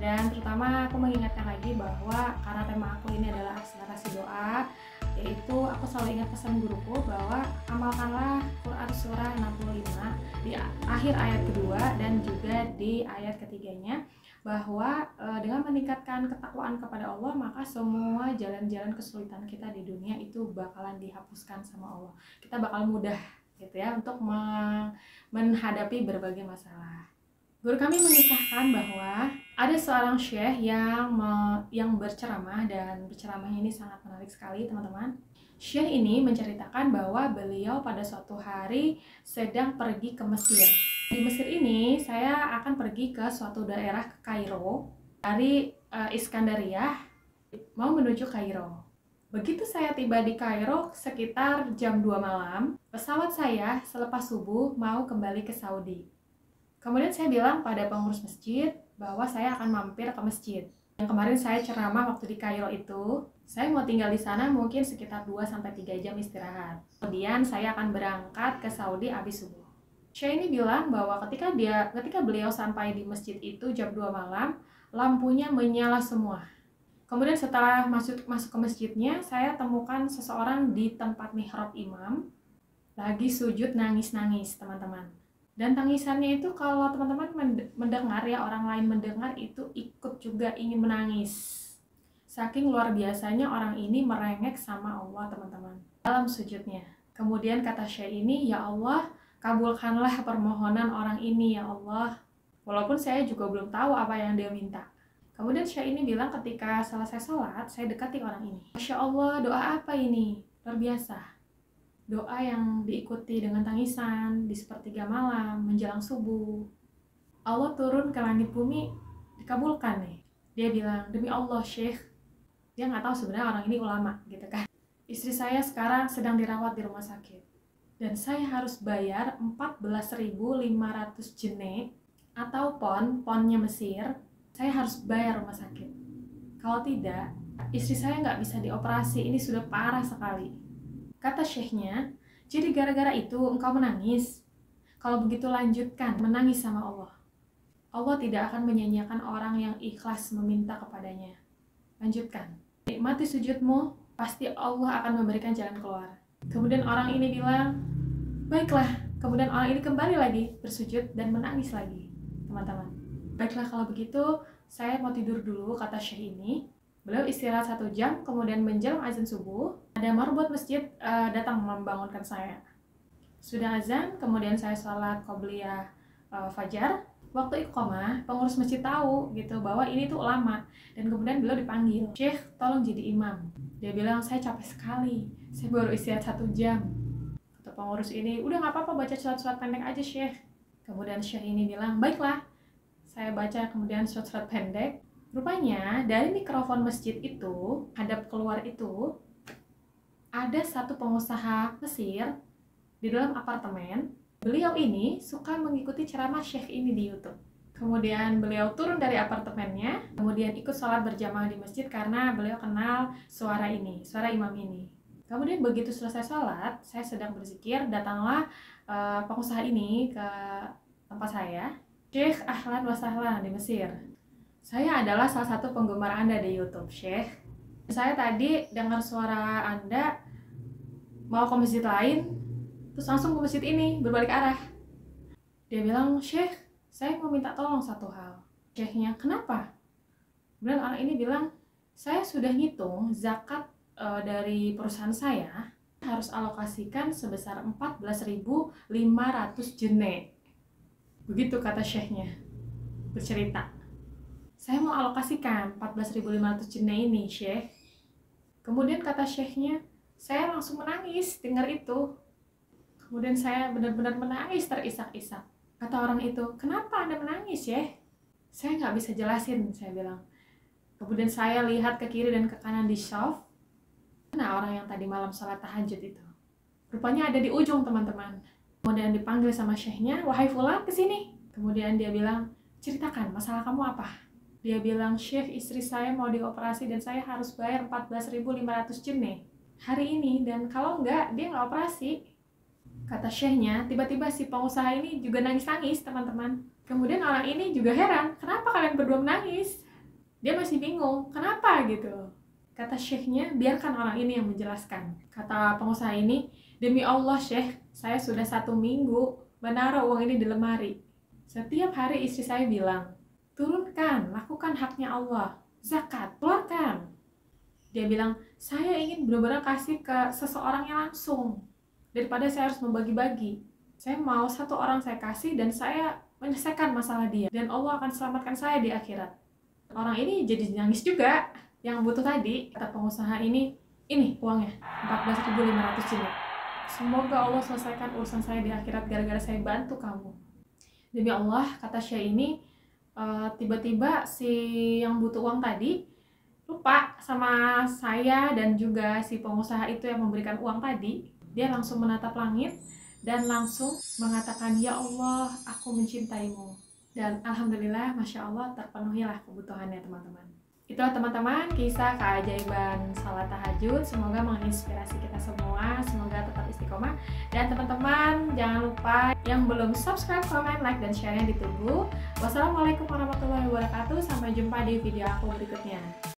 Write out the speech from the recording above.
Dan terutama aku mengingatkan lagi bahwa karena tema aku ini adalah akselerasi doa, yaitu aku selalu ingat pesan guruku bahwa amalkanlah Quran surah 65 di akhir ayat kedua dan juga di ayat ketiganya, bahwa dengan meningkatkan ketakwaan kepada Allah maka semua jalan-jalan kesulitan kita di dunia itu bakalan dihapuskan sama Allah. Kita bakal mudah gitu ya untuk menghadapi berbagai masalah. Guru kami mengisahkan bahwa ada seorang syekh yang berceramah, dan berceramahnya ini sangat menarik sekali teman-teman. Syekh ini menceritakan bahwa beliau pada suatu hari sedang pergi ke Mesir. Di Mesir ini saya akan pergi ke suatu daerah ke Kairo. Dari Iskandaria mau menuju Kairo. Begitu saya tiba di Kairo sekitar jam 2 malam, pesawat saya selepas subuh mau kembali ke Saudi. Kemudian saya bilang pada pengurus masjid bahwa saya akan mampir ke masjid. Yang kemarin saya ceramah waktu di Kairo itu, saya mau tinggal di sana mungkin sekitar 2-3 jam istirahat. Kemudian saya akan berangkat ke Saudi habis subuh. Syekh ini bilang bahwa ketika beliau sampai di masjid itu jam 2 malam, lampunya menyala semua. Kemudian setelah masuk ke masjidnya, saya temukan seseorang di tempat mihrab imam lagi sujud nangis-nangis, teman-teman. Dan tangisannya itu kalau teman-teman mendengar ya, orang lain mendengar itu ikut juga ingin menangis. Saking luar biasanya orang ini merengek sama Allah, teman-teman, dalam sujudnya. Kemudian kata Syekh ini, ya Allah, kabulkanlah permohonan orang ini ya Allah. Walaupun saya juga belum tahu apa yang dia minta. Kemudian Syekh ini bilang ketika selesai sholat, saya dekati orang ini. Masya Allah, doa apa ini? Luar biasa. Doa yang diikuti dengan tangisan di sepertiga malam menjelang subuh. Allah turun ke langit bumi, dikabulkan nih. Dia bilang, demi Allah Syekh, dia nggak tahu sebenarnya orang ini ulama gitu kan. Istri saya sekarang sedang dirawat di rumah sakit dan saya harus bayar 14.500 jene atau ponnya Mesir. Saya harus bayar rumah sakit. Kalau tidak, istri saya nggak bisa dioperasi. Ini sudah parah sekali. Kata syekhnya, jadi gara-gara itu engkau menangis. Kalau begitu lanjutkan menangis sama Allah. Allah tidak akan menyanyiakan orang yang ikhlas meminta kepadanya. Lanjutkan. Nikmati sujudmu, pasti Allah akan memberikan jalan keluar. Kemudian orang ini bilang, baiklah. Kemudian orang ini kembali lagi bersujud dan menangis lagi, teman-teman. Baiklah kalau begitu, saya mau tidur dulu, kata syekh ini. Beliau istirahat 1 jam, kemudian menjelang azan subuh, ada marbot masjid datang membangunkan saya. Sudah azan, kemudian saya sholat qobliyah fajar. Waktu iqamah, pengurus masjid tahu gitu bahwa ini tuh ulama, dan kemudian beliau dipanggil, Syekh tolong jadi imam. Dia bilang, saya capek sekali, saya baru istirahat 1 jam. Kata pengurus ini, udah nggak apa-apa, baca surat-surat pendek aja Syekh. Kemudian Syekh ini bilang, baiklah. Saya baca kemudian surat-surat pendek. Rupanya dari mikrofon masjid itu, hadap keluar itu, ada satu pengusaha Mesir di dalam apartemen. Beliau ini suka mengikuti ceramah Syekh ini di YouTube. Kemudian beliau turun dari apartemennya, kemudian ikut sholat berjamaah di masjid karena beliau kenal suara ini, suara imam ini. Kemudian begitu selesai sholat, saya sedang berzikir, datanglah pengusaha ini ke tempat saya. Syekh ahlan wa sahlan di Mesir. Saya adalah salah satu penggemar Anda di YouTube, Syekh. Saya tadi dengar suara Anda mau ke masjid lain, terus langsung ke masjid ini, berbalik arah. Dia bilang, Syekh, saya mau minta tolong satu hal. Syekhnya, kenapa? Kemudian orang ini bilang, saya sudah ngitung zakat dari perusahaan saya harus alokasikan sebesar 14.500 jene. Begitu kata Syekhnya, bercerita. Saya mau alokasikan 14.500 jene ini, Syekh. Kemudian kata Syekhnya, saya langsung menangis dengar itu. Kemudian saya benar-benar menangis terisak-isak. Kata orang itu, kenapa Anda menangis, Syekh? Saya nggak bisa jelasin, saya bilang. Kemudian saya lihat ke kiri dan ke kanan di shelf. Mana orang yang tadi malam sholat tahajud itu? Rupanya ada di ujung, teman-teman. Kemudian dipanggil sama Syekhnya, wahai fulan, kesini. Kemudian dia bilang, ceritakan masalah kamu apa? Dia bilang, Syekh, istri saya mau dioperasi dan saya harus bayar 14.500 jene hari ini, dan kalau enggak, dia nggak operasi. Kata Syekhnya, tiba-tiba si pengusaha ini juga nangis-nangis, teman-teman. Kemudian orang ini juga heran, kenapa kalian berdua menangis? Dia masih bingung, kenapa gitu. Kata syekhnya, biarkan orang ini yang menjelaskan. Kata pengusaha ini, demi Allah syekh, saya sudah 1 minggu menaruh uang ini di lemari. Setiap hari istri saya bilang, turunkan, lakukan haknya Allah, zakat, keluarkan. Dia bilang, saya ingin benar-benar kasih ke seseorangnya langsung, daripada saya harus membagi-bagi. Saya mau 1 orang saya kasih dan saya menyelesaikan masalah dia, dan Allah akan selamatkan saya di akhirat. Orang ini jadi nangis juga, yang butuh tadi. Kata pengusaha ini uangnya 14.500 ini. Semoga Allah selesaikan urusan saya di akhirat gara-gara saya bantu kamu. Demi Allah, kata Syekh ini, tiba-tiba si yang butuh uang tadi lupa sama saya dan juga si pengusaha itu yang memberikan uang tadi. Dia langsung menatap langit dan langsung mengatakan, ya Allah, aku mencintaimu. Dan alhamdulillah, masya Allah, terpenuhilah kebutuhannya teman-teman. Itulah teman-teman kisah keajaiban salat tahajud. Semoga menginspirasi kita semua, semoga tetap istiqomah. Dan teman-teman jangan lupa yang belum subscribe, comment, like, dan share-nya ditunggu. Wassalamualaikum warahmatullahi wabarakatuh. Sampai jumpa di video aku berikutnya.